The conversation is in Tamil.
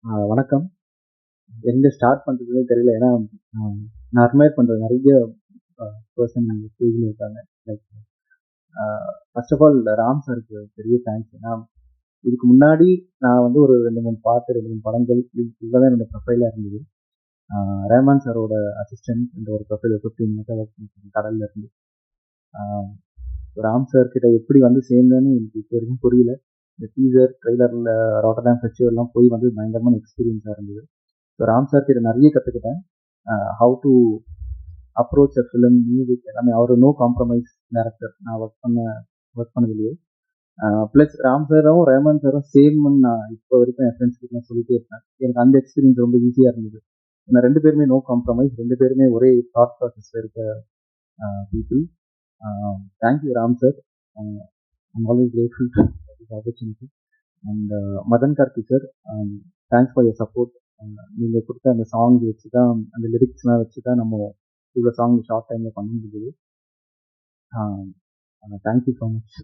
வணக்கம். எங்க ஸ்டார்ட் பண்றதுன்னே தெரியல. ஏன்னா, அ நான் அட்மையர் பண்ற நெறைய பெர்சன் இந்த ஸ்டேஜ்ல இருக்காங்க. Like a first of all Ram சாருக்கு பெரிய தேங்க்ஸ். ஏன்னா, இதுக்கு முன்னாடி நான் வந்து ஒரு 2, 3 பாட்டு, 2, 3 படங்கள் இதுதான் என்னோட ப்ரொஃபைலா இருந்தது. அ ரஹ்மான் சாரோட அசிஸ்டன்ட் என்ற ஒரு ப்ரொஃபைல் 15 இயர்ஸா ஒர்க் பண்ணிட்டு கடல்ல இருந்து. அ ராம் சார் கிட்ட எப்படி வந்து சேர்ந்தேன்னு எனக்கு இப்போ வரைக்கும் புரியல. இந்த டீசர், ட்ரெய்லர்ல ராட்டர்டாம் ஃபெஸ்டிவல்லாம் போய் வந்து பயங்கரமான எக்ஸ்பீரியன்ஸா இருந்தது. ஸோ ராம் சார் கிட்ட நெறைய கத்துக்கிட்டேன். How to approach a film, music எல்லாமே அவரு நோ காம்ப்ரமைஸ் டைரக்டர். நான் ஒர்க் பண்ணதிலேயே. ப்ளஸ் ராம் சாரும், ரஹ்மான் சாரும் சேம்ன்னு நான் இப்போ வரைக்கும் என் ஃப்ரெண்ட்ஸ் கிட்டலாம் சொல்லிட்டே இருப்பேன். எனக்கு அந்த எக்ஸ்பீரியன்ஸ் ரொம்ப ஈஸியா இருந்தது. ஏன்னா 2 பேருமே நோ காம்ப்ரமைஸ், 2 பேருமே ஒரே தாட் ப்ராசஸ்ல இருக்க people. Thank you Ram sir. I am always grateful for this opportunity. And Madhan Karky sir, thanks for your support. நீங்க குடுத்த அந்த சாங் வச்சு தான், அந்த லிரிக்ஸ்லாம் வச்சு தான் நம்ம இவ்வளோ சாங் ஷார்ட் டைம்ல பண்ண முடிஞ்சது. Thank you so much.